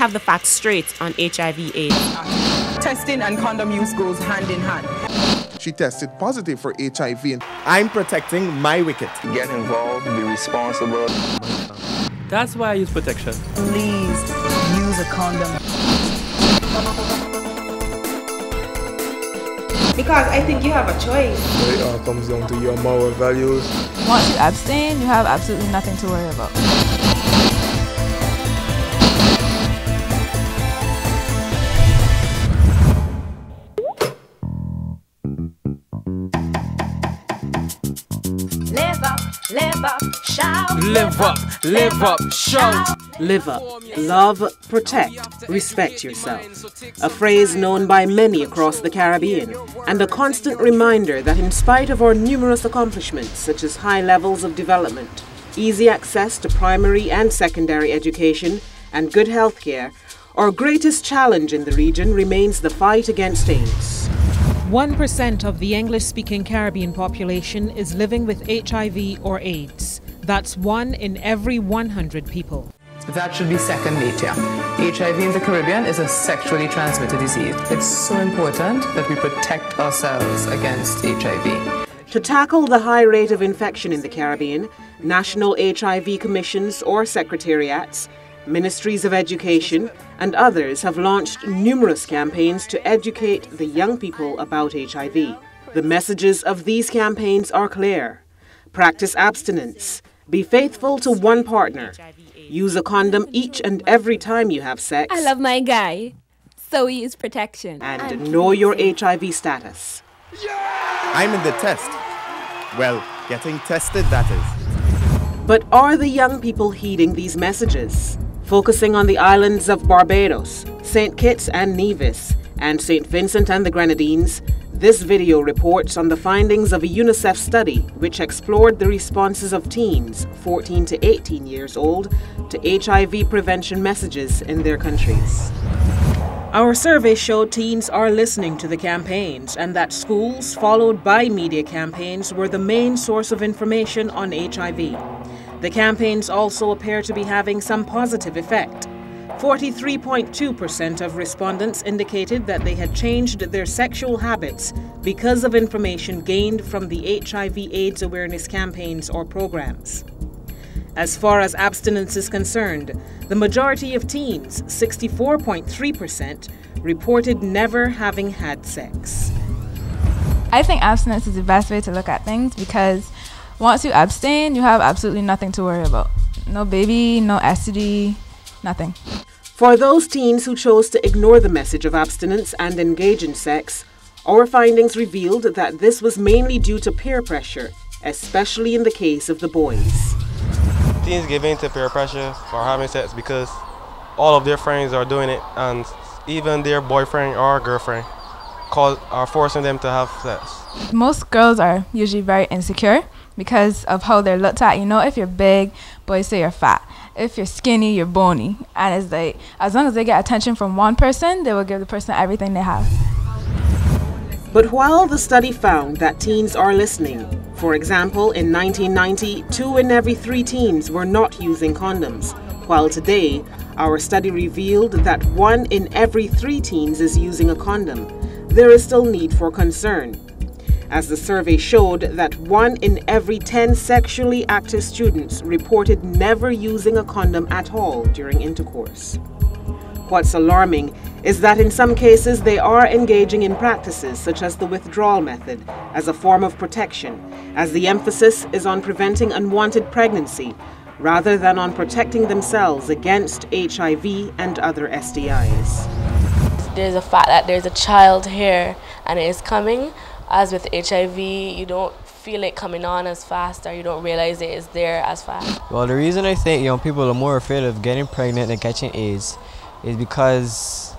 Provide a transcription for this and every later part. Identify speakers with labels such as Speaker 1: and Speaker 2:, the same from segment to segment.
Speaker 1: have the facts straight on HIV/AIDS.
Speaker 2: Testing and condom use goes hand in hand.
Speaker 3: She tested positive for HIV.
Speaker 4: I'm protecting my wicket.
Speaker 5: Get involved, be responsible.
Speaker 6: That's why I use protection.
Speaker 2: Please use a condom.
Speaker 7: Because I think you have a choice.
Speaker 8: It all comes down to your moral values.
Speaker 9: Once you abstain, you have absolutely nothing to worry about.
Speaker 7: Live up, shout.
Speaker 6: Live up, shout.
Speaker 10: Live up, love, protect, respect yourself. A phrase known by many across the Caribbean, and a constant reminder that in spite of our numerous accomplishments such as high levels of development, easy access to primary and secondary education, and good health care, our greatest challenge in the region remains the fight against AIDS.
Speaker 11: 1% of the English-speaking Caribbean population is living with HIV or AIDS. That's 1 in every 100 people.
Speaker 2: That should be second nature. HIV in the Caribbean is a sexually transmitted disease. It's so important that we protect ourselves against HIV.
Speaker 10: To tackle the high rate of infection in the Caribbean, national HIV commissions or secretariats, ministries of education, and others have launched numerous campaigns to educate the young people about HIV. The messages of these campaigns are clear. Practice abstinence. Be faithful to one partner. Use a condom each and every time you have sex.
Speaker 7: I love my guy, so we use protection.
Speaker 10: And know your HIV status.
Speaker 4: I'm in the test. Well, getting tested, that is.
Speaker 10: But are the young people heeding these messages? Focusing on the islands of Barbados, St. Kitts and Nevis, and St. Vincent and the Grenadines, this video reports on the findings of a UNICEF study which explored the responses of teens 14 to 18 years old to HIV prevention messages in their countries. Our survey showed teens are listening to the campaigns and that schools, followed by media campaigns, were the main source of information on HIV. The campaigns also appear to be having some positive effect. 43.2% of respondents indicated that they had changed their sexual habits because of information gained from the HIV/AIDS awareness campaigns or programs. As far as abstinence is concerned, the majority of teens, 64.3%, reported never having had sex.
Speaker 9: I think abstinence is the best way to look at things because once you abstain, you have absolutely nothing to worry about. No baby, no STD, nothing.
Speaker 10: For those teens who chose to ignore the message of abstinence and engage in sex, our findings revealed that this was mainly due to peer pressure, especially in the case of the boys.
Speaker 6: Teens give in to peer pressure for having sex because all of their friends are doing it, and even their boyfriend or girlfriend are forcing them to have sex.
Speaker 9: Most girls are usually very insecure because of how they're looked at. You know, if you're big, boys say you're fat. If you're skinny, you're bony. And it's like, as long as they get attention from one person, they will give the person everything they have.
Speaker 10: But while the study found that teens are listening, for example, in 1990, 2 in every 3 teens were not using condoms, while today, our study revealed that 1 in every 3 teens is using a condom, there is still need for concern, as the survey showed that 1 in every 10 sexually active students reported never using a condom at all during intercourse. What's alarming is that in some cases they are engaging in practices such as the withdrawal method as a form of protection, as the emphasis is on preventing unwanted pregnancy rather than on protecting themselves against HIV and other STIs.
Speaker 12: There's a fact that there's a child here and it is coming. As with HIV, you don't feel it coming on as fast, or you don't realize it is there as fast.
Speaker 13: Well, the reason I think young people are more afraid of getting pregnant and catching AIDS is because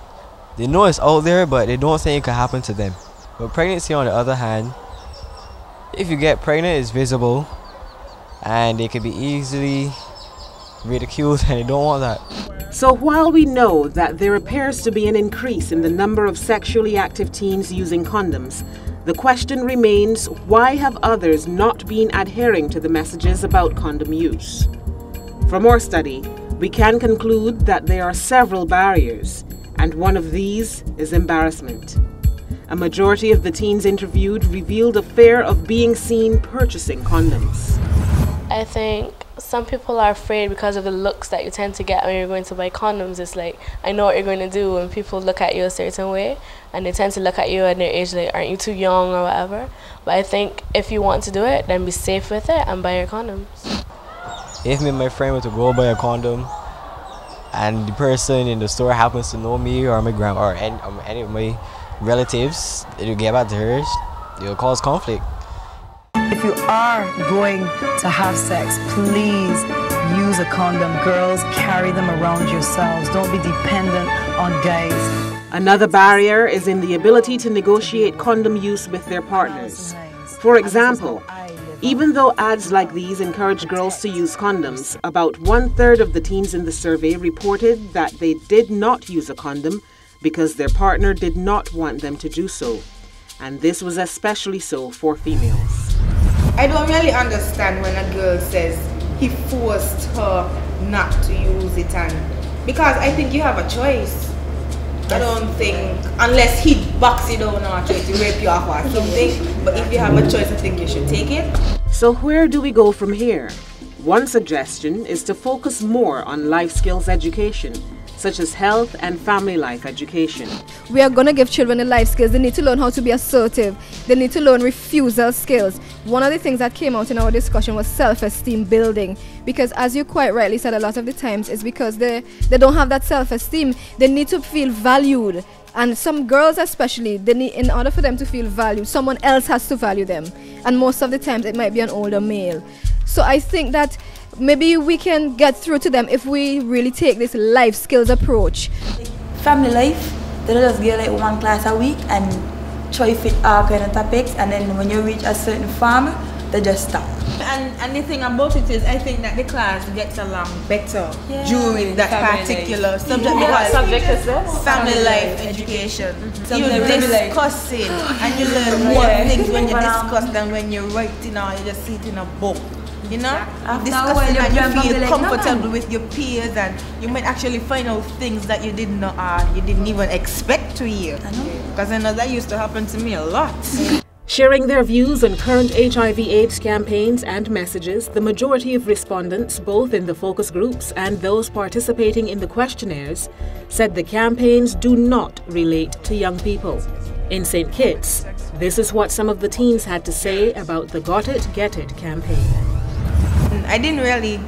Speaker 13: they know it's out there, but they don't think it could happen to them. But pregnancy, on the other hand, if you get pregnant, it's visible, and it can be easily ridiculed, and they don't want that.
Speaker 10: So while we know that there appears to be an increase in the number of sexually active teens using condoms, the question remains, why have others not been adhering to the messages about condom use? For more study, we can conclude that there are several barriers, and one of these is embarrassment. A majority of the teens interviewed revealed a fear of being seen purchasing condoms.
Speaker 12: I think some people are afraid because of the looks that you tend to get when you're going to buy condoms. It's like, I know what you're going to do when people look at you a certain way, and they tend to look at you at their age like, aren't you too young or whatever. But I think if you want to do it, then be safe with it and buy your condoms.
Speaker 13: If me and my friend were to go buy a condom and the person in the store happens to know me or my grandma or any of my relatives, it'll get back to her, it'll cause conflict.
Speaker 14: If you are going to have sex, please use a condom. Girls, carry them around yourselves. Don't be dependent on guys.
Speaker 10: Another barrier is in the ability to negotiate condom use with their partners. For example, even though ads like these encourage girls to use condoms, about 1/3 of the teens in the survey reported that they did not use a condom because their partner did not want them to do so. And this was especially so for females.
Speaker 15: I don't really understand when a girl says he forced her not to use it, and because I think you have a choice. I don't think, unless he box you down or try to rape you off or something, but if you have a choice, I think you should take it.
Speaker 10: So where do we go from here? One suggestion is to focus more on life skills education, such as health and family life education.
Speaker 16: We are going to give children the life skills. They need to learn how to be assertive. They need to learn refusal skills. One of the things that came out in our discussion was self-esteem building, because as you quite rightly said, a lot of the times it's because they don't have that self-esteem. They need to feel valued. And some girls especially, they need, in order for them to feel valued, someone else has to value them. And most of the times it might be an older male. So I think that maybe we can get through to them if we really take this life skills approach.
Speaker 17: Family life, they just get like one class a week and try to fit all kind of topics, and then when you reach a certain farm, they just stop.
Speaker 15: And the thing about it is, I think that the class gets along better during that particular subject.
Speaker 12: What subject is this?
Speaker 15: Family life education. You're discussing and you learn more things when you discuss than when you're writing or you just sit in a book. You know, discussing and you feel comfortable with your peers, and you might actually find out things that you didn't even expect to hear. Because I know that used to happen to me a lot.
Speaker 10: Sharing their views on current HIV/AIDS campaigns and messages, the majority of respondents, both in the focus groups and those participating in the questionnaires, said the campaigns do not relate to young people. In St. Kitts, this is what some of the teens had to say about the Got It, Get It campaign.
Speaker 15: I didn't really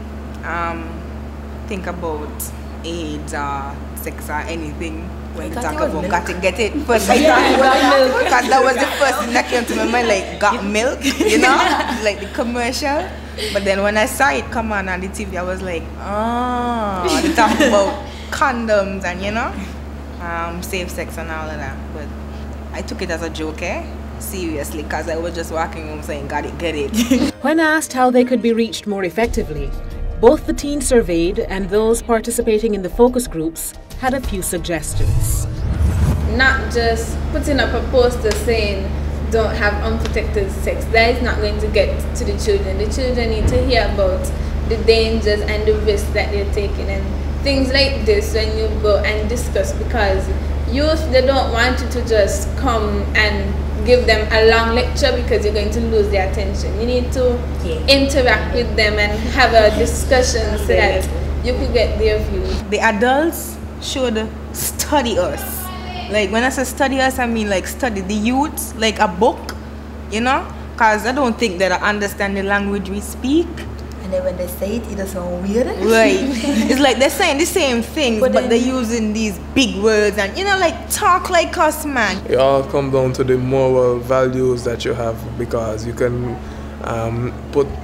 Speaker 15: think about AIDS or sex or anything when they talk about got it, get it. First I thought about milk, because that was the first thing that came to my mind, like got milk, you know, like the commercial. But then when I saw it come on the TV, I was like, oh, they talk about condoms and, you know, safe sex and all of that. But I took it as a joke, seriously, because I was just walking home saying, got it, get it.
Speaker 10: When asked how they could be reached more effectively, both the teens surveyed and those participating in the focus groups had a few suggestions.
Speaker 18: Not just putting up a poster saying don't have unprotected sex. That is not going to get to the children. The children need to hear about the dangers and the risks that they're taking, and things like this when you go and discuss, because youth, they don't want you to just come and give them a long lecture because you're going to lose their attention. You need to interact with them and have a discussion so that you could get their views.
Speaker 15: The adults should study us. Like when I say study us, I mean like study the youth, like a book, you know? Because I don't think that I understand the language we speak.
Speaker 17: And then when they say it, it does sound weird.
Speaker 15: Right. It's like they're saying the same things, but they're using these big words and, you know, like talk like us, man.
Speaker 8: It all comes down to the moral values that you have, because you can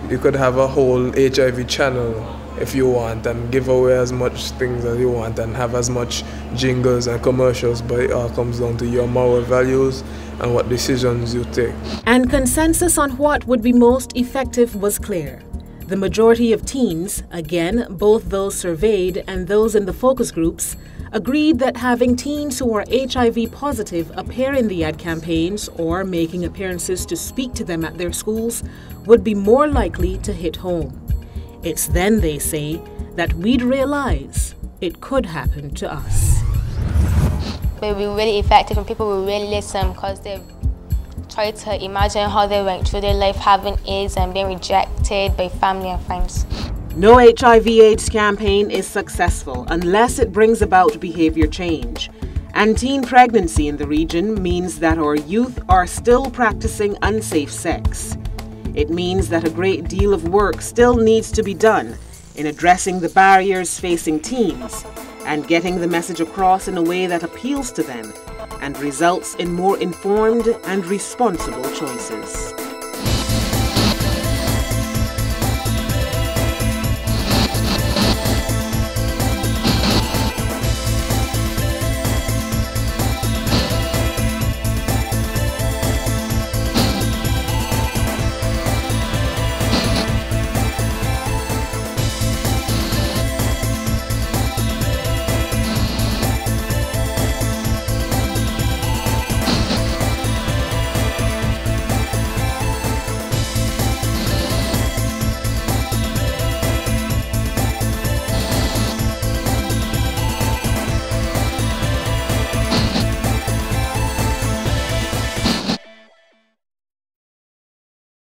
Speaker 8: you could have a whole HIV channel if you want and give away as much things as you want and have as much jingles and commercials, but it all comes down to your moral values and what decisions you take.
Speaker 10: And consensus on what would be most effective was clear. The majority of teens, again, both those surveyed and those in the focus groups, agreed that having teens who are HIV positive appear in the ad campaigns or making appearances to speak to them at their schools would be more likely to hit home. It's then, they say, that we'd realize it could happen to us.
Speaker 19: But it will be really effective and people will really listen because they've tried to imagine how they went through their life having AIDS and being rejected by family and friends.
Speaker 10: No HIV/AIDS campaign is successful unless it brings about behavior change. And teen pregnancy in the region means that our youth are still practicing unsafe sex. It means that a great deal of work still needs to be done in addressing the barriers facing teens and getting the message across in a way that appeals to them and results in more informed and responsible choices.